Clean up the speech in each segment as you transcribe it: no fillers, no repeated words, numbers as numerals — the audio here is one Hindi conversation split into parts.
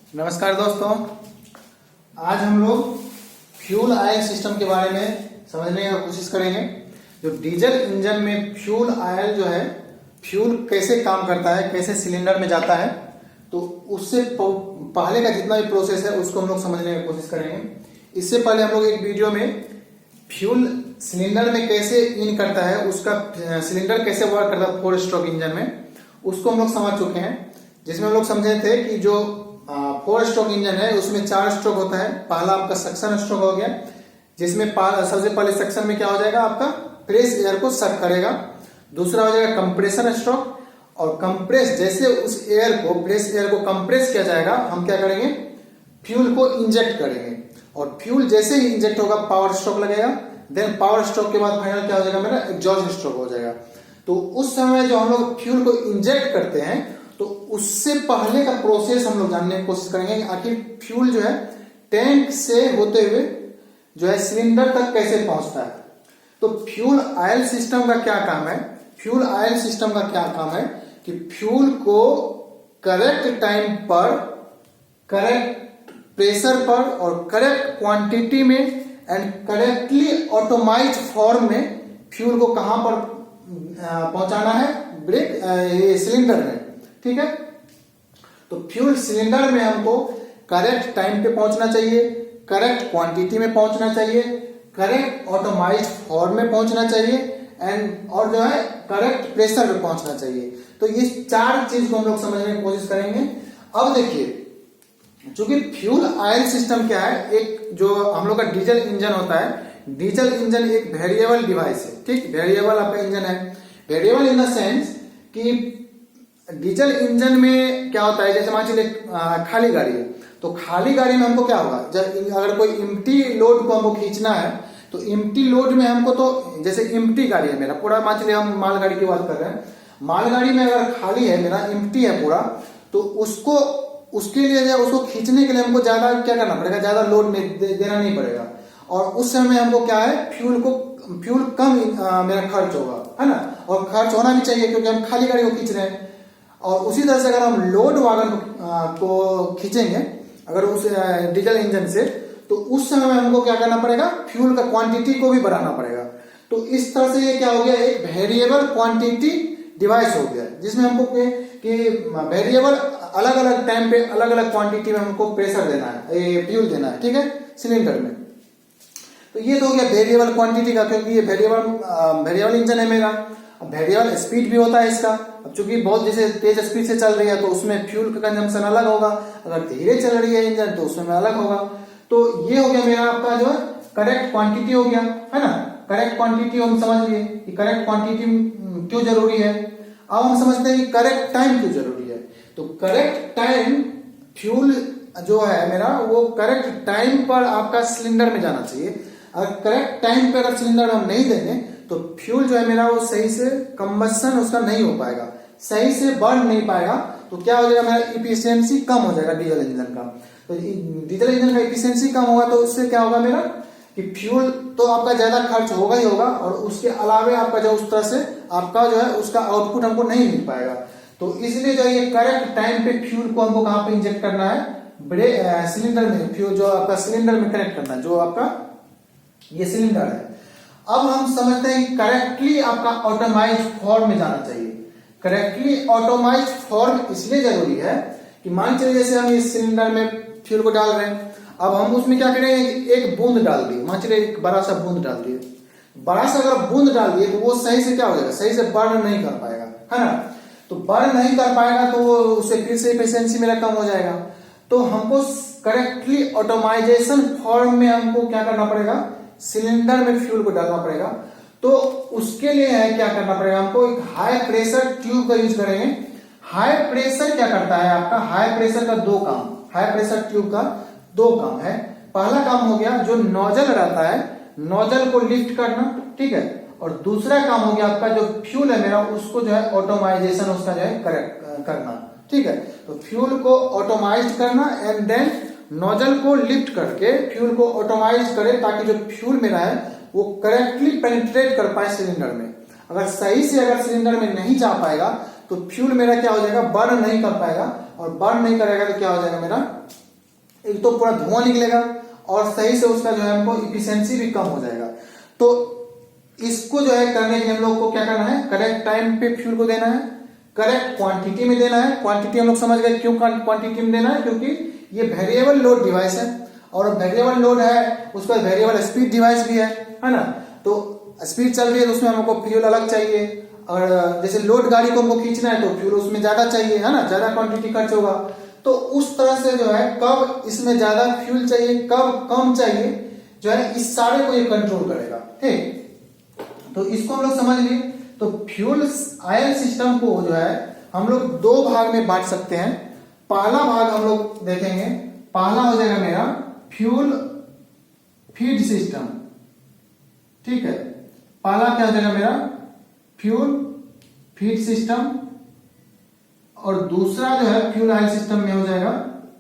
नमस्कार दोस्तों, आज हम लोग फ्यूल ऑयल सिस्टम के बारे में समझने की कोशिश करेंगे। जो डीजल इंजन में फ्यूल ऑयल जो है, फ्यूल कैसे काम करता है, कैसे सिलेंडर में जाता है, तो उससे पहले का जितना भी प्रोसेस है उसको हम लोग समझने की कोशिश करेंगे। इससे पहले हम लोग एक वीडियो में फ्यूल सिलेंडर में कैसे इन करता है, उसका सिलेंडर कैसे वर्क करता है 4 स्ट्रोक इंजन में, उसको हम लोग समझ चुके हैं। जिसमें हम लोग समझे थे कि जो 4 स्ट्रोक इंजन है उसमें 4 स्ट्रोक होता है। पहला आपका सक्शन स्ट्रोक हो गया, जिसमें सबसे पहले सक्शन में क्या हो जाएगा, आपका प्रेस एयर को सक करेगा। दूसरा हो जाएगा कंप्रेशन स्ट्रोक, और कंप्रेस जैसे उस एयर को, प्रेस एयर को कंप्रेस किया जाएगा, हम क्या करेंगे, फ्यूल को इंजेक्ट करेंगे। और फ्यूल जैसे ही इंजेक्ट होगा पावर स्ट्रोक लगेगा। देन पावर स्ट्रोक के बाद फाइनल क्या हो जाएगा, मेरा एग्जॉस्ट स्ट्रोक हो जाएगा। तो उस समय जो हम लोग फ्यूल को इंजेक्ट करते हैं, तो उससे पहले का प्रोसेस हम लोग जानने की कोशिश करेंगे कि आखिर फ्यूल जो है टैंक से होते हुए जो है सिलेंडर तक कैसे पहुंचता है। तो फ्यूल ऑयल सिस्टम का क्या काम है, फ्यूल ऑयल सिस्टम का क्या काम है कि फ्यूल को करेक्ट टाइम पर, करेक्ट प्रेशर पर और करेक्ट क्वांटिटी में एंड करेक्टली ऑटोमाइज फॉर्म में फ्यूल को कहां पर पहुंचाना है, ब्रेक सिलेंडर में। ठीक है, तो फ्यूल सिलेंडर में हमको करेक्ट टाइम पे पहुंचना चाहिए, करेक्ट क्वांटिटी में पहुंचना चाहिए, करेक्ट ऑटोमाइज फॉर्म में पहुंचना चाहिए एंड और जो है करेक्ट प्रेशर पे पहुंचना चाहिए। तो ये 4 चीज को हम लोग समझने की कोशिश करेंगे। अब देखिए, चूंकि फ्यूल ऑयल सिस्टम क्या है, एक जो हम लोग का डीजल इंजन होता है, डीजल इंजन एक वेरिएबल डिवाइस है। ठीक, वेरिएबल आपका इंजन है। वेरिएबल इन द सेंस कि डीजल इंजन में क्या होता है, जैसे मान लीजिए खाली गाड़ी है, तो खाली गाड़ी में हमको क्या होगा, जब अगर कोई इम्प्टी लोड को हमको खींचना है, तो इम्प्टी लोड में हमको, तो जैसे इम्प्टी गाड़ी है मेरा पूरा, मान लीजिए हम मालगाड़ी की बात कर रहे हैं, मालगाड़ी में अगर खाली है मेरा, इम्प्टी है पूरा, तो उसको उसके लिए उसको खींचने के लिए हमको ज्यादा क्या करना पड़ेगा, ज्यादा लोड देना नहीं पड़ेगा। और उस समय हमको क्या है, फ्यूल कम मेरा खर्च होगा, है ना, और खर्च होना भी चाहिए क्योंकि हम खाली गाड़ी को खींच रहे हैं। और उसी तरह से अगर हम लोड वागन को खींचेंगे अगर उस डीजल इंजन से, तो उस समय में हमको क्या करना पड़ेगा, फ्यूल का क्वांटिटी को भी बढ़ाना पड़ेगा। तो इस तरह से ये क्या हो गया, एक वेरिएबल क्वांटिटी डिवाइस हो गया, जिसमें हमको कि वेरिएबल अलग अलग टाइम पे अलग अलग क्वांटिटी में हमको प्रेशर देना है, फ्यूल देना है। ठीक है, सिलेंडर में। तो ये तो हो गया वेरिएबल क्वांटिटी का, क्योंकि ये वेरिएबल इंजन है मेरा। अब वेरिएबल स्पीड भी होता है इसका। अब चूंकि बहुत जैसे तेज स्पीड से चल रही है तो उसमें फ्यूल का कंजम्पशन अलग होगा, अगर धीरे चल रही है इंजन तो उसमें अलग होगा। तो ये हो गया मेरा आपका जो है करेक्ट क्वांटिटी हो गया, है ना। करेक्ट क्वांटिटी हम समझ लिए कि करेक्ट क्वांटिटी क्यों जरूरी है। अब हम समझते हैं कि करेक्ट टाइम क्यों जरूरी है। तो करेक्ट टाइम, फ्यूल जो है मेरा वो करेक्ट टाइम पर आपका सिलेंडर में जाना चाहिए। अगर करेक्ट टाइम पे अगर सिलेंडर हम नहीं देंगे तो फ्यूल जो है मेरा वो सही से कंबशन उसका नहीं हो पाएगा, सही से बर्न नहीं पाएगा। तो क्या हो जाएगा, मेरा इफिशियंसी कम हो जाएगा डीजल इंजन का। तो डीजल इंजन का इफिशियंसी कम होगा तो उससे क्या होगा मेरा कि फ्यूल तो आपका ज्यादा खर्च होगा ही होगा, और उसके अलावे आपका जो उस तरह से आपका जो है उसका आउटपुट हमको नहीं मिल पाएगा। तो इसलिए जो ये करेक्ट टाइम पे फ्यूल को हमको कहां पे इंजेक्ट करना है, सिलेंडर में, फ्यूल जो आपका सिलेंडर में कनेक्ट करना है, जो आपका ये सिलेंडर है। अब हम समझते हैं कि करेक्टली आपका ऑटोमाइज फॉर्म में जाना चाहिए। करेक्टली ऑटोमाइज फॉर्म इसलिए जरूरी है कि मान चलिए जैसे हम इस सिलेंडर में फ्यूल को डाल रहे हैं, अब हम उसमें क्या करेंगे, एक बूंद डाल दिए, मान चलिए एक बड़ा सा बूंद डाल दिए। बड़ा सा अगर बूंद डाल दिए तो वो सही से क्या हो जाएगा, सही से बर्न नहीं कर पाएगा, है ना। तो बर्न नहीं कर पाएगा तो उससे फिर से एफिशिएंसी मेरा कम हो जाएगा। तो हमको करेक्टली ऑटोमाइजेशन फॉर्म में हमको क्या करना पड़ेगा, सिलेंडर में फ्यूल को डालना पड़ेगा। तो उसके लिए है क्या करना पड़ेगा, हमको एक हाई प्रेशर ट्यूब का यूज करेंगे। हाई प्रेशर क्या करता है आपका, हाई प्रेशर का 2 काम, हाई प्रेशर ट्यूब का 2 काम है। पहला काम हो गया जो नोजल रहता है, नोजल को लिफ्ट करना, ठीक है। और दूसरा काम हो गया आपका जो फ्यूल है मेरा, उसको जो है ऑटोमाइजेशन उसका जो है करेक्ट करना, ठीक है। तो फ्यूल को ऑटोमाइज करना एंड देन नोजल को लिफ्ट करके फ्यूल को ऑटोमाइज करे, ताकि जो फ्यूल मेरा है वो करेक्टली पेनिट्रेट कर पाए सिलेंडर में। अगर सही से अगर सिलेंडर में नहीं जा पाएगा तो फ्यूल मेरा क्या हो जाएगा, बर्न नहीं कर पाएगा, और बर्न नहीं करेगा तो क्या हो जाएगा मेरा एक तो पूरा धुआं निकलेगा और सही से उसका जो है हमको इफिशियंसी भी कम हो जाएगा। तो इसको जो है करने के लिए हम लोग को क्या करना है, करेक्ट टाइम पे फ्यूल को देना है, करेक्ट क्वांटिटी में देना है। क्वांटिटी हम लोग समझ गए क्यों क्वांटिटी में देना है, क्योंकि ये वेरिएबल लोड डिवाइस है और वेरिएबल लोड है उसका वेरिएबल स्पीड डिवाइस भी है ना। तो स्पीड चल रही है तो उसमें हमको फ्यूल अलग चाहिए, और जैसे लोड गाड़ी को हमको खींचना है तो फ्यूल उसमें ज्यादा चाहिए है ना, ज्यादा क्वांटिटी खर्च होगा। तो उस तरह से जो है कब इसमें ज्यादा फ्यूल चाहिए कब कम चाहिए जो है इस सारे को ये कंट्रोल करेगा। ठीक, तो इसको हम लोग समझ लिए। तो फ्यूल आयल सिस्टम को जो है हम लोग दो भाग में बांट सकते हैं। पहला भाग हम लोग देखेंगे, पहला हो जाएगा मेरा फ्यूल फीड सिस्टम। ठीक है, पहला क्या हो जाएगा मेरा फ्यूल फीड सिस्टम, और दूसरा जो है फ्यूल आयल सिस्टम में हो जाएगा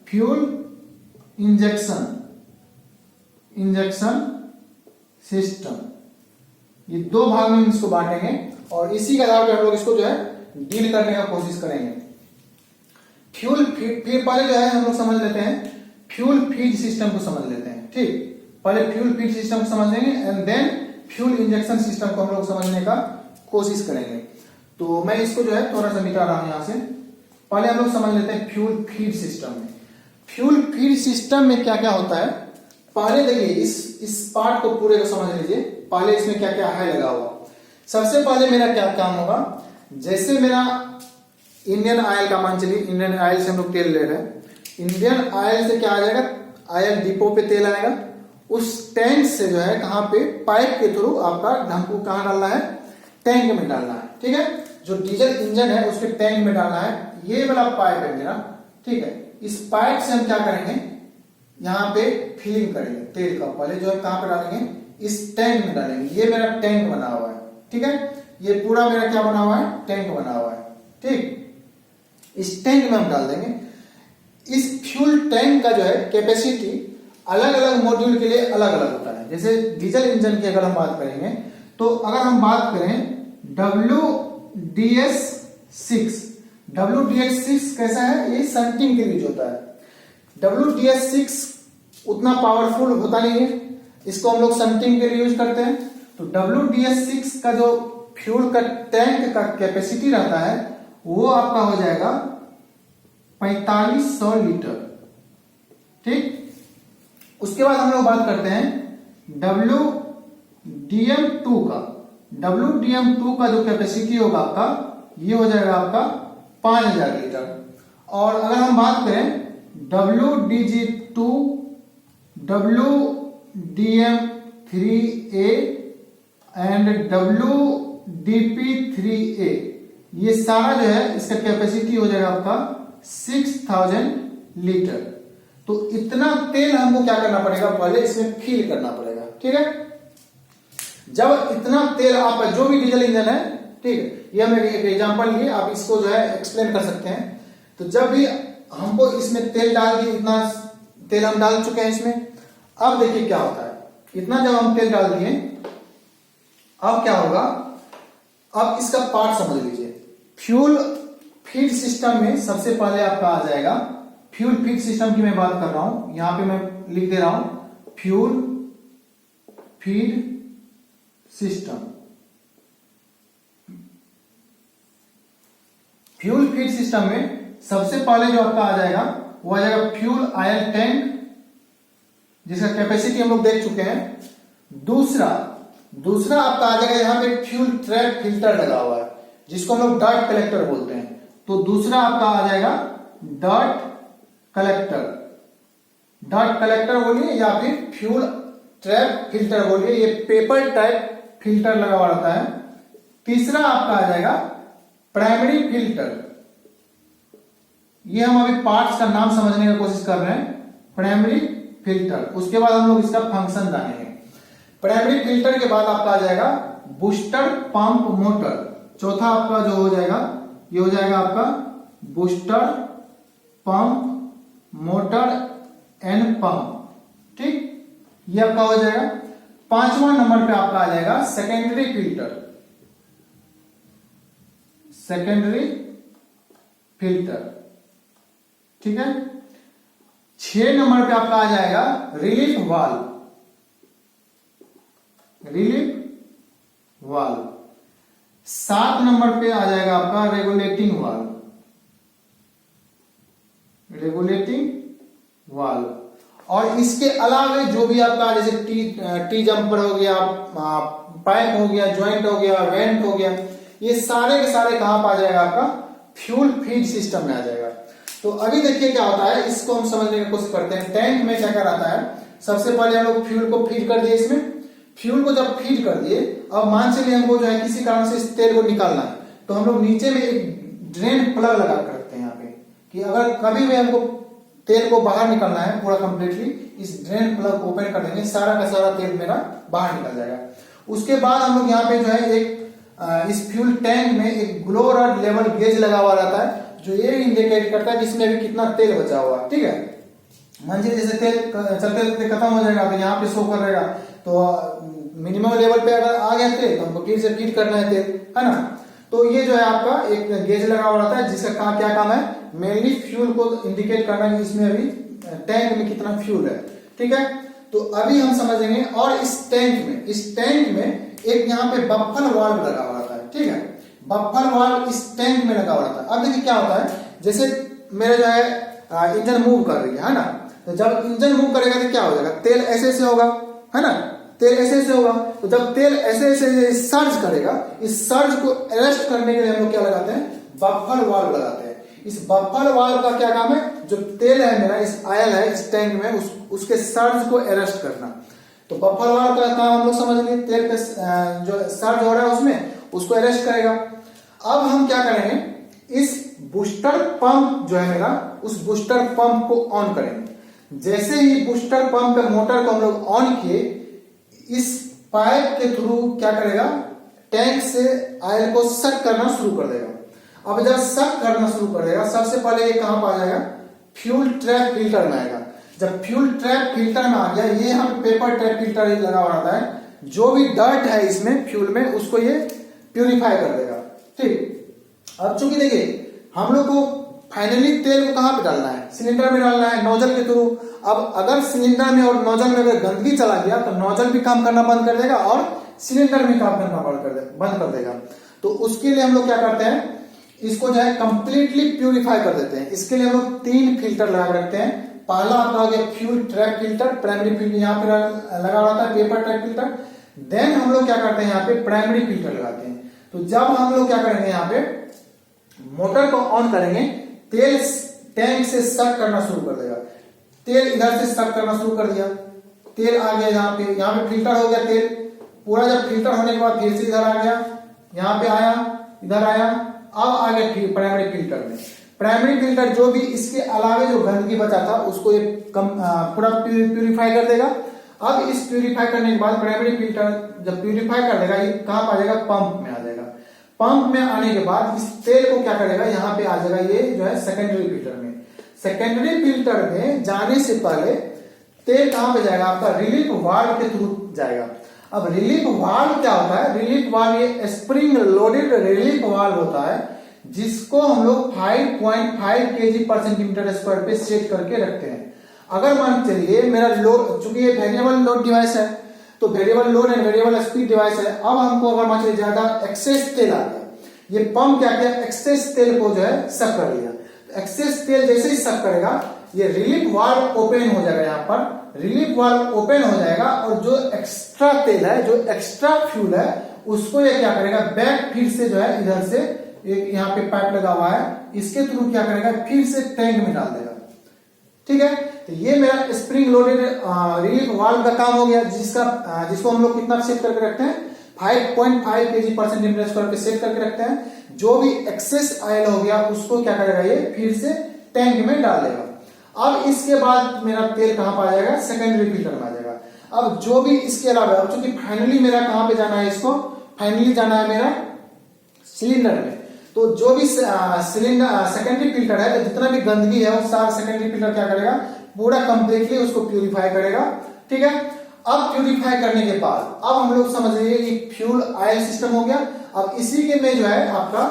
फ्यूल इंजेक्शन सिस्टम। ये दो भाग में इसको बांटेंगे और इसी के आधार पर हम लोग इसको जो है डील करने का कोशिश करेंगे। फ्यूल फीड, फिर पहले जो है हम लोग समझ लेते हैं फ्यूल फीड सिस्टम को समझ लेते हैं। ठीक, पहले फ्यूल फीड सिस्टम को समझ लेंगे and then fuel injection system को हम लोग समझने का कोशिश करेंगे। तो मैं इसको जो है थोड़ा सा मिटा रहा हूं यहां से। पहले हम लोग समझ लेते हैं फ्यूल फीड सिस्टम में। फ्यूल फीड सिस्टम में क्या क्या होता है, पहले देखिए इस पार्ट को पूरे को समझ लीजिए। पहले इसमें क्या क्या है लगा हुआ। सबसे पहले मेरा क्या काम होगा, जैसे मेरा इंडियन ऑयल का मान चलिए, इंडियन ऑयल से हम लोग तेल ले रहे हैं, इंडियन ऑयल से क्या आ जाएगा, ऑयल डिपो पे तेल आएगा, उस टैंक से जो है कहां पे पाइप के थ्रू आपका हमको कहां डालना है, टैंक में डालना है। ठीक है, जो डीजल इंजन है उसके टैंक में डालना है। ये वाला पाइप है मेरा। ठीक है, इस पाइप से हम क्या करेंगे, यहां पे फिलिंग करेंगे तेल का। पहले जो है कहां पे डालेंगे, इस टैंक में डालेंगे। ये मेरा टैंक बना हुआ है। ठीक है, ये पूरा मेरा क्या बना हुआ है, टैंक बना हुआ है। ठीक, इस टैंक में हम डाल देंगे। इस फ्यूल टैंक का जो है कैपेसिटी अलग अलग मॉड्यूल के लिए अलग अलग होता है। जैसे डीजल इंजन की अगर हम बात करेंगे तो अगर हम बात करें WDS6 कैसा है, ये शंटिंग के लिए होता है। WDS6 उतना पावरफुल होता नहीं है, इसको हम लोग शंटिंग के लिए यूज करते हैं। तो WDS6 का जो फ्यूल का टैंक का कैपेसिटी रहता है वो आपका हो जाएगा 4500 लीटर। ठीक, उसके बाद हम लोग बात करते हैं WDM2 का। WDM2 का जो कैपेसिटी होगा आपका, ये हो जाएगा आपका 5000 लीटर। और अगर हम बात करें WDG2, WDM3A एंड WDP3A, ये सारा जो है इसका कैपेसिटी हो जाएगा आपका 6000 लीटर। तो इतना तेल हमको क्या करना पड़ेगा, पहले इसमें फिल करना पड़ेगा। ठीक है, जब इतना तेल आप जो भी डीजल इंजन है, ठीक है, ये हम एक एग्जांपल लिए, आप इसको जो है एक्सप्लेन कर सकते हैं। तो जब भी हमको इसमें तेल डाल दिए, इतना तेल हम डाल चुके हैं इसमें, अब देखिए क्या होता है। इतना जब हम तेल डाल दिए, अब क्या होगा, अब इसका पार्ट समझ लीजिए। फ्यूल फीड सिस्टम में सबसे पहले आपका आ जाएगा, फ्यूल फीड सिस्टम की मैं बात कर रहा हूं, यहां पे मैं लिख दे रहा हूं fuel feed system. Fuel feed system में सबसे पहले जो आपका आ जाएगा वो आ जाएगा फ्यूल ऑयल टैंक, जिसका कैपेसिटी हम लोग देख चुके हैं। दूसरा आपका आ जाएगा, यहां पे फ्यूल ट्रैप फिल्टर लगा हुआ है जिसको हम लोग डर्ट कलेक्टर बोलते हैं। तो दूसरा आपका आ जाएगा डर्ट कलेक्टर बोलिए या फिर फ्यूल ट्रैप फिल्टर बोलिए, ये पेपर टाइप फिल्टर लगा हुआ रहता है। तीसरा आपका आ जाएगा प्राइमरी फिल्टर। ये हम अभी पार्ट्स का नाम समझने की कोशिश कर रहे हैं, प्राइमरी फिल्टर। उसके बाद हम लोग इसका फंक्शन जानेंगे। प्राइमरी फिल्टर के बाद आपका आ जाएगा बूस्टर पंप मोटर। चौथा आपका जो हो जाएगा, ये हो जाएगा आपका booster pump motor and pump. ठीक, ये आपका हो जाएगा। पांचवा नंबर पे आपका आ जाएगा सेकेंडरी फिल्टर। ठीक है, 6 नंबर पे आपका आ जाएगा relief valve, relief valve. 7 number पे आ जाएगा आपका रेगुलेटिंग वाल्व, रेगुलेटिंग वाल्व। और इसके अलावा जो भी आपका जैसे टी जंपर हो गया, पाइप हो गया, जॉइंट हो गया, वेंट हो गया, ये सारे के सारे कहां पर आ जाएगा आपका फ्यूल फीड सिस्टम में आ जाएगा। तो अभी देखिए क्या होता है, इसको हम समझने की कोशिश करते हैं। टैंक में क्या कराता है, सबसे पहले हम लोग फ्यूल को फीड कर दिए, इसमें फ्यूल को जब फीड कर दिए, अब मान चलिए हमको जो है किसी कारण से इस तेल को निकालना है, तो हम लोग नीचे में एक ड्रेन प्लग लगा कर रखते हैं यहाँ पे, कि अगर कभी भी हमको तेल को बाहर निकालना है पूरा कंप्लीटली, इस ड्रेन प्लग ओपन कर देंगे, सारा का सारा तेल मेरा बाहर निकल जाएगा। उसके बाद हम लोग यहाँ पे जो है एक इस फ्यूल टैंक में एक ग्लो रॉड लेवल गेज लगा हुआ रहता है, जो ये इंडिकेट करता है कि इसमें भी कितना तेल बचा हुआ है। ठीक है, मान लीजिए जैसे तेल चलते चलते खत्म हो जाएगा तो यहाँ पे शो कर रहेगा, तो मिनिमम लेवल पे अगर आ गया तेल तो हमको फिर से फीड करना है तेल, है ना। तो ये जो है आपका एक गेज लगा हुआ रहता है, जिसका क्या काम है, मेनली फ्यूल को इंडिकेट करना कि इसमें अभी टैंक में कितना फ्यूल है। ठीक है, तो अभी हम समझेंगे। और इस टैंक में एक यहाँ पे बफर वाल्व लगा हुआ रहता है। ठीक है, बफर वाल्व इस टैंक में लगा हुआ रहता है। अब देखिए क्या होता है, जैसे मेरे जो है इंजन मूव कर रही है ना, तो जब इंजन मूव करेगा तो क्या हो जाएगा, तेल ऐसे ऐसे होगा, है ना, तेल ऐसे ऐसे होगा। तो जब तेल ऐसे ऐसे सर्ज करेगा, इस सर्ज को अरेस्ट करने के लिए हम लोग क्या लगाते हैं, बफर वाल्व लगाते हैं। इस बफर वाल्व का क्या काम है, जो तेल है मेरा, इस आयल है इस टैंक में, उसके सर्ज को अरेस्ट करना। तो बफर वाल्व का काम हम लोग समझ लिए, तेल का जो सर्ज हो रहा है उसमें, उसको अरेस्ट करेगा। अब हम क्या करेंगे, इस बूस्टर पंप जो है मेरा, उस बूस्टर पंप को ऑन करेंगे। जैसे ही बूस्टर पंप पे मोटर को हम लोग ऑन किए, इस पाइप के थ्रू क्या करेगा, टैंक से ऑयल को सक करना शुरू कर देगा। अब जब सक करना शुरू कर देगा, सबसे पहले ये कहां पर आ जाएगा, फ्यूल ट्रैप फिल्टर में आएगा। जब फ्यूल ट्रैप फिल्टर में आ गया, ये हम पेपर ट्रैप फिल्टर लगा हुआ रहता है, जो भी डर्ट है इसमें फ्यूल में, उसको ये प्यूरिफाई कर देगा। ठीक, अब चूंकि देखिए हम लोग को फाइनली तेल को कहां पे डालना है, सिलेंडर में डालना है, नोजल के थ्रू। अब अगर सिलेंडर में और नोजल में अगर गंदगी चला गया, तो नोजल भी काम करना बंद कर देगा और सिलेंडर भी काम करना बंद कर देगा। तो उसके लिए हम लोग क्या करते हैं, इसको जो है कंप्लीटली प्यूरिफाई कर देते हैं। इसके लिए हम लोग 3 फिल्टर लगा रखते हैं। पहला आपका हो गया fuel trap filter, primary filter यहाँ पे लगा रहता है, पेपर ट्रैप फिल्टर। देन हम लोग क्या करते हैं, यहाँ पे प्राइमरी फिल्टर लगाते हैं। तो जब हम लोग क्या करेंगे, यहाँ पे मोटर को ऑन करेंगे, तेल टैंक से सक करना शुरू कर देगा। तेल इधर से सक करना शुरू कर दिया, तेल आ गया यहाँ पे फिल्टर हो गया तेल पूरा। जब फिल्टर होने के बाद फिर से इधर आ गया, यहाँ पे आया, इधर आया, अब आ गया प्राइमरी फिल्टर में। प्राइमरी फिल्टर जो भी इसके अलावे जो गंदगी बचा था उसको ये पूरा प्यूरिफाई कर देगा। अब इस प्यूरिफाई करने के बाद प्राइमरी फिल्टर जब प्यूरिफाई कर देगा, ये कहां पर आ जाएगा, पंप में आ जाएगा। पंप में आने के बाद इस तेल को क्या करेगा, यहाँ पे आ जाएगा, ये जो है सेकेंडरी फिल्टर में। सेकेंडरी फिल्टर में जाने से पहले तेल कहां पे जाएगा, आपका रिलीफ वाल्व के थ्रू जाएगा। अब रिलीफ वाल्व क्या होता है, रिलीफ वाल्व ये स्प्रिंग लोडेड रिलीफ वाल्व होता है, जिसको हम लोग 5.5 kg पर सेंटीमीटर स्क्वायर पे सेट करके रखते हैं। अगर मान चलिए मेरा लोड, चूंकि ये वेरिएबल लोड डिवाइस है, तो variable load and variable speed device है। अब हमको अगर मान चलिए ज्यादा एक्सेस तेल आ गया, ये पंप क्या किया, एक्सेस तेल को जो है सक कर लिया। एक्सेस तेल जैसे ही सक करेगा, ये रिलीफ वाल्व ओपन हो जाएगा। यहाँ पर रिलीफ वाल्व ओपन हो जाएगा और जो एक्स्ट्रा तेल है, जो एक्स्ट्रा फ्यूल है, उसको ये क्या करेगा, बैक फिर से जो है इधर से एक यहाँ पे पाइप लगा हुआ है, इसके थ्रू क्या करेगा, फिर से टैंक में डाल देगा। ठीक है, तो ये मेरा स्प्रिंग लोडेड रिलीफ वाल्व का काम हो गया, जिसको हम लोग कितना सेट करके रखते हैं, 5.5 kg पर सेंटीमीटर स्क्वायर पे सेट करके रखते हैं। जो भी एक्सेस ऑयल हो गया उसको क्या करेगा, ये फिर से टैंक में डाल देगा। अब इसके बाद मेरा तेल कहां पर आ जाएगा, सेकेंडरी फिल्टर में आ जाएगा। अब जो भी इसके अलावा, चूंकि फाइनली मेरा कहां पे जाना है, इसको फाइनली जाना है मेरा सिलेंडर में, तो जो भी सिलेंडर सेकेंडरी फिल्टर है, तो जितना भी गंदगी है वो सारा सेकेंडरी फिल्टर क्या करेगा, पूरा कंप्लीटली उसको प्यूरिफाई करेगा। ठीक है, अब प्यूरिफाई करने के बाद अब हम लोग समझ लीजिए ये फ्यूल ऑयल सिस्टम हो गया। अब इसी के में जो है आपका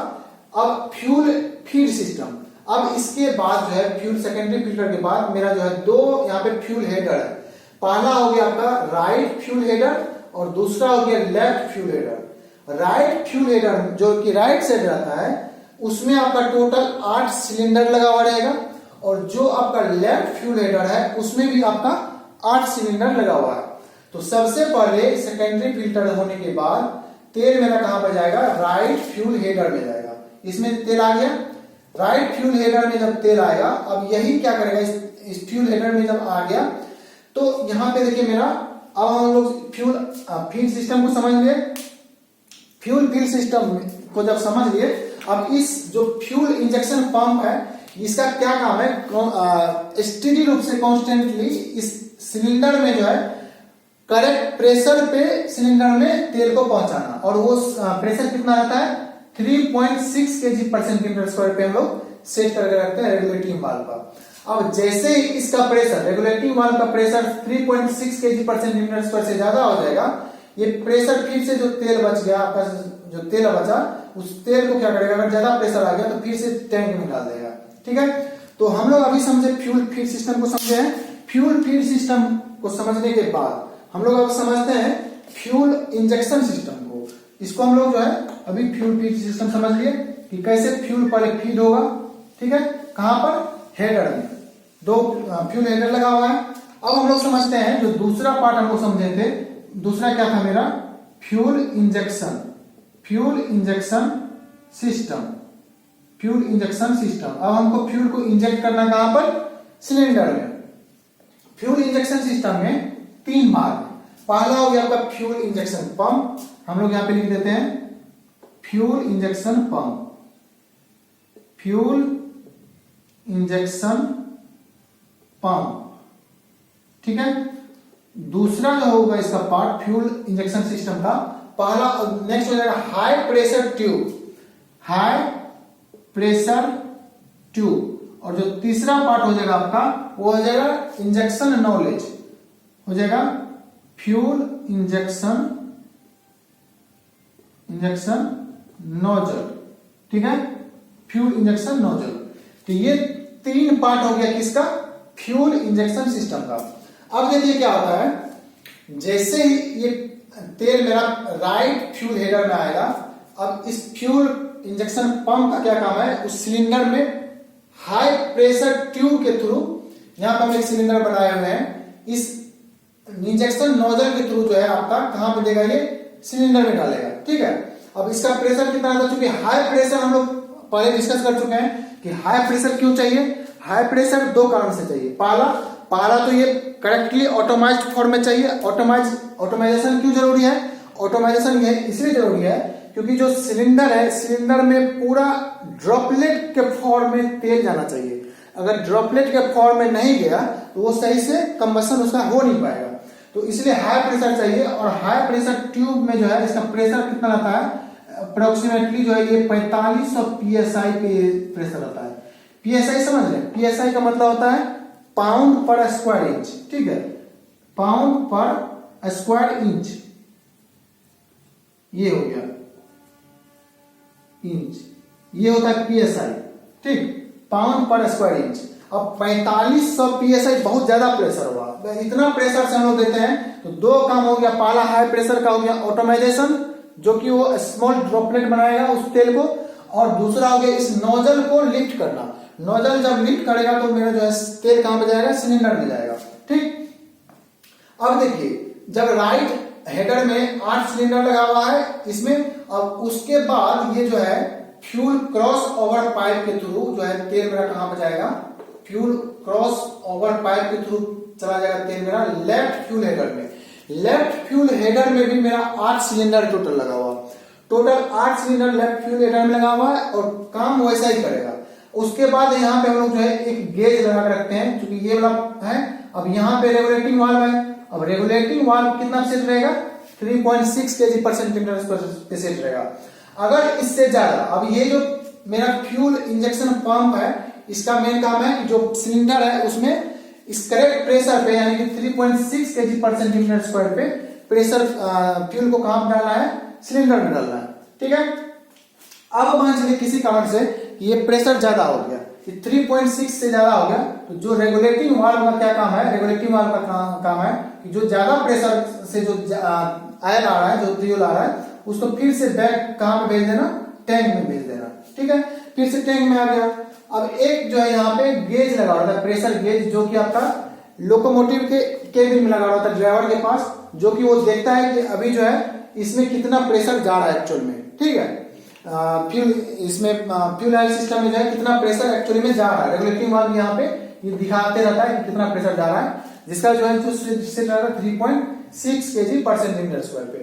अब फ्यूल फीड सिस्टम। अब इसके बाद जो है फ्यूल सेकेंडरी फिल्टर के बाद मेरा जो है दो यहाँ पे फ्यूल हेडर है। पहला हो गया आपका राइट फ्यूल हेडर और दूसरा हो गया left fuel header. Right fuel header जो कि राइट साइड रहता है उसमें आपका टोटल 8 सिलेंडर लगा हुआ रहेगा और जो आपका लेफ्ट फ्यूल हेडर है उसमें भी आपका 8 सिलेंडर लगा हुआ है। तो सबसे पहले सेकेंडरी फिल्टर होने के बाद तेल मेरा कहां पर जाएगा, राइट फ्यूल हेडर में जाएगा। इसमें तेल आ गया, राइट फ्यूल हेडर में जब तेल आएगा, अब यही क्या करेगा, इस फ्यूल हेडर में जब आ गया तो यहां पे देखिए मेरा, अब हम लोग फ्यूल सिस्टम को समझ लिए। फ्यूल फिल सिस्टम को जब समझ लिए, अब इस जो फ्यूल इंजेक्शन पंप है इसका क्या काम है, स्टेडी रूप से कॉन्स्टेंटली इस सिलेंडर में जो है करेक्ट प्रेशर पे सिलेंडर में तेल को पहुंचाना। और वो प्रेशर कितना रहता है 3.6 kg पर सेंटीमीटर स्क्वायर पे हम लोग सेट करके रखते हैं रेगुलेटिंग वाल्व का। अब जैसे ही इसका प्रेशर, रेगुलेटिंग वाल्व का प्रेशर 3.6 kg पर सेंटीमीटर स्क्वायर से ज्यादा हो जाएगा, ये प्रेशर फिर से जो तेल बच गया आपका, जो तेल बचा उस तेल को क्या करेगा, अगर ज्यादा प्रेशर आ गया तो फिर से टैंक में डाल देगा। ठीक है, तो हम लोग अभी समझे फ्यूल फीड सिस्टम को समझे हैं। फ्यूल फीड सिस्टम को समझने के बाद हम लोग अब समझते हैं फ्यूल इंजेक्शन सिस्टम को। इसको हम लोग जो है अभी फ्यूल फीड सिस्टम समझ लिए कि कैसे फ्यूल पहले फीड होगा। ठीक है, कहां पर, हेडर में, दो फ्यूल हेडर लगा हुआ है। अब हम लोग समझते हैं जो दूसरा पार्ट हम लोग समझे थे, दूसरा क्या था मेरा, fuel injection system. Fuel injection system, अब हमको फ्यूल को इंजेक्ट करना कहां पर, सिलेंडर में। फ्यूल इंजेक्शन सिस्टम में 3 भाग है। पहला हो गया आपका फ्यूल इंजेक्शन पंप, हम लोग यहां पे लिख देते हैं fuel injection pump, fuel injection pump. ठीक है, दूसरा जो होगा इसका पार्ट फ्यूल इंजेक्शन सिस्टम का, पहला नेक्स्ट हो जाएगा high pressure tube, high pressure tube. और जो तीसरा पार्ट हो जाएगा आपका वो हो जाएगा इंजेक्शन नॉलेज, हो जाएगा फ्यूल इंजेक्शन नोजल। ठीक है, फ्यूल इंजेक्शन नोजल। तो ये 3 पार्ट हो गया किसका, फ्यूल इंजेक्शन सिस्टम का। अब देखिए क्या होता है, जैसे ही ये तेल मेरा राइट फ्यूल हेडर में आएगा, अब इस फ्यूल इंजेक्शन पंप का क्या काम है, उस सिलेंडर में हाई प्रेशर ट्यूब के थ्रू, यहां पर हम एक सिलेंडर बनाए हुए हैं, इस इंजेक्शन नोजल के थ्रू जो है आपका कहां पे देगा, ये सिलेंडर में डालेगा। ठीक है, अब इसका प्रेशर कितना रहता है, चूंकि हाई प्रेशर हम लोग पहले डिस्कस कर चुके हैं कि हाई प्रेशर क्यों चाहिए। हाई प्रेशर 2 कारण से चाहिए। पहला तो ये करेक्टली ऑटोमाइज्ड फॉर्म में चाहिए। ऑटोमाइजेशन क्यों जरूरी है, ऑटोमाइजेशन इसलिए जरूरी है क्योंकि जो सिलेंडर है, सिलेंडर में पूरा ड्रॉपलेट के फॉर्म में तेल जाना चाहिए। अगर ड्रॉपलेट के फॉर्म में नहीं गया तो वो सही से कंबशन उसका हो नहीं पाएगा। तो इसलिए हाई प्रेशर चाहिए। और हाई प्रेशर ट्यूब में जो है इसका प्रेशर कितना रहता है, अप्रोक्सीमेटली जो है ये 4500 psi पे प्रेशर रहता है। psi समझ रहे हैं, psi का मतलब होता है पाउंड पर स्क्वायर इंच। ठीक है, पाउंड पर स्क्वायर इंच, ये हो गया इंच, ये होता है psi। ठीक, पाउंड पर स्क्वायर इंच। अब 4500 psi बहुत ज्यादा प्रेशर हुआ। इतना प्रेशर से हम लोग देते हैं तो 2 काम हो गया। पहला हाई प्रेशर का हो गया ऑटोमाइजेशन, जो कि वो स्मॉल ड्रॉपलेट बनाएगा उस तेल को, और दूसरा हो गया इस नोजल को लिफ्ट करना। नोजल जब लिफ्ट करेगा तो मेरा जो है तेल कहां पे जाएगा, सिलेंडर में जाएगा। ठीक, अब देखिए जब राइट हेडर में 8 सिलेंडर लगा हुआ है इसमें, अब उसके बाद ये जो है फ्यूल क्रॉस ओवर पाइप के थ्रू जो है तेल मेरा कहां पे जाएगा, फ्यूल क्रॉस ओवर पाइप के थ्रू चला जाएगा तेल मेरा लेफ्ट फ्यूल हेडर में। लेफ्ट फ्यूल हेडर में भी मेरा 8 सिलेंडर टोटल लगा हुआ, total 8 cylinder left fuel header में लगा हुआ है और काम वैसा ही करेगा। उसके बाद यहाँ पे हम लोग जो है एक गेज लगा के रखते हैं, क्योंकि ये वाला है। अब यहाँ पे रेगुलेटिंग वाल्व है। अब रेगुलेटिंग वाल्व कितना सेट रहेगा, 3.6 kg पर सेंटीमीटर पे सेट रहेगा। अगर इससे ज्यादा, अब ये जो मेरा फ्यूल इंजेक्शन पंप है इसका मेन काम है कि जो सिलेंडर है उसमें इस करेक्ट प्रेशर पे, यानी कि 3.6 kg पर सेंटीमीटर स्क्वायर पे प्रेशर फ्यूल को कहां डालना है, सिलेंडर में डालना है। ठीक है, अब मान चलिए किसी कारण से ये प्रेशर ज्यादा हो गया, कि 3.6 से ज्यादा हो गया तो जो रेगुलेटिंग वाल्व का क्या काम है, रेगुलेटिंग वाल्व का काम है कि जो ज्यादा प्रेशर से जो आयल आ रहा है, जो फ्यूल आ रहा है, उसको फिर से बैक कहां पे भेज देना, टैंक में भेज देना। ठीक है, फिर से टैंक में आ गया। अब एक जो है यहाँ पे गेज लगा हुआ था, प्रेशर गेज, जो कि आपका लोकोमोटिव के केबिन में लगा हुआ था ड्राइवर के पास, जो कि वो देखता है कि अभी जो है इसमें कितना प्रेशर जा रहा है एक्चुअल में। ठीक है, फ्यूल इसमें फ्यूल ऑयल सिस्टम में जो है कितना प्रेशर एक्चुअली में जा रहा है, रेगुलेटिंग वाल्व यहाँ पे ये दिखाते रहता है कि कितना प्रेशर जा रहा है, जिसका जो है 3.6 kg पर सेंटीमीटर स्क्वायर पे।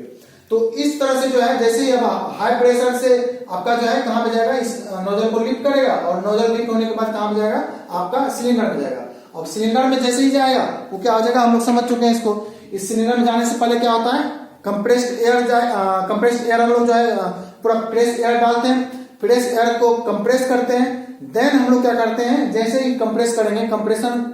तो इस तरह से जो है जैसे ही अब हाई प्रेशर से आपका जो है कहां पे जाएगा, इस नोजल को लिफ्ट करेगा और नोजल लिफ्ट होने के बाद कहां पे जाएगा, आपका सिलेंडर में जाएगा। अब सिलेंडर में जैसे ही जाएगा वो क्या हो जाएगा, हम लोग समझ चुके हैं इसको। इस सिलेंडर में जाने से पहले क्या होता है, कंप्रेस्ड एयर जाए, कंप्रेस्ड एयर हम लोग जो है पूरा फ्रेश एयर डालते हैं, फ्रेश एयर को कंप्रेस करते हैं। देन हम लोग क्या करते हैं, जैसे ही कंप्रेस करेंगे, कंप्रेशन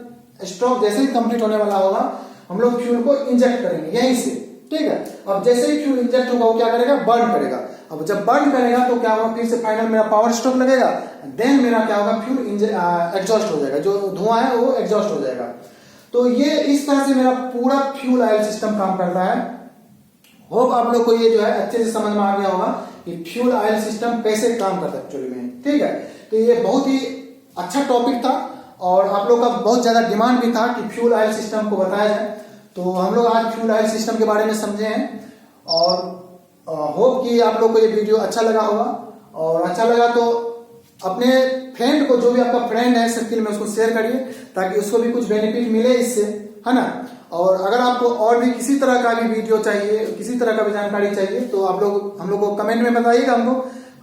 स्ट्रोक जैसे ही कंप्लीट होने वाला होगा, हम लोग फ्यूल को इंजेक्ट करेंगे यहीं से। ठीक है, अब जैसे ही फ्यूल इंजेक्ट होगा वो क्या करेगा, बर्न करेगा। अब जब बर्न करेगा तो क्या होगा, फिर से फाइनल मेरा पावर स्ट्रोक लगेगा, देन मेरा क्या होगा, फ्यूल एग्जॉस्ट हो जाएगा, जो धुआं है वो एग्जॉस्ट हो जाएगा। तो ये इस तरह से मेरा पूरा फ्यूल ऑयल सिस्टम काम करता है। होप आप लोग को ये जो है अच्छे से समझ में आ गया होगा कि फ्यूल ऑयल सिस्टम कैसे काम करता है एक्चुअली में। ठीक है, तो ये बहुत ही अच्छा टॉपिक था और आप लोग का बहुत ज्यादा डिमांड भी था कि फ्यूल ऑयल सिस्टम को बताया जाए। तो हम लोग आज फ्यूल ऑयल सिस्टम के बारे में समझे हैं और होप कि आप लोग को ये वीडियो अच्छा लगा होगा, और अच्छा लगा तो अपने फ्रेंड को, जो भी आपका फ्रेंड है सर्किल में, उसको शेयर करिए ताकि उसको भी कुछ बेनिफिट मिले इससे, है ना। और अगर आपको और भी किसी तरह का भी वीडियो चाहिए, किसी तरह का भी जानकारी चाहिए, तो आप लोग हम लोग को कमेंट में बताइएगा।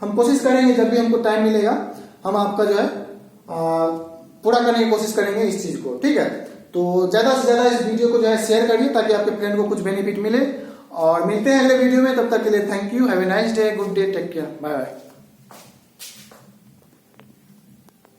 हम कोशिश करेंगे जब भी हमको टाइम मिलेगा हम आपका जो है पूरा करने की कोशिश करेंगे इस चीज को। ठीक है, तो ज्यादा से ज्यादा इस वीडियो को जो है शेयर करिए ताकि आपके फ्रेंड को कुछ बेनिफिट मिले। और मिलते हैं अगले वीडियो में, तब तक के लिए thank you, have a nice day, good day, take care, bye bye.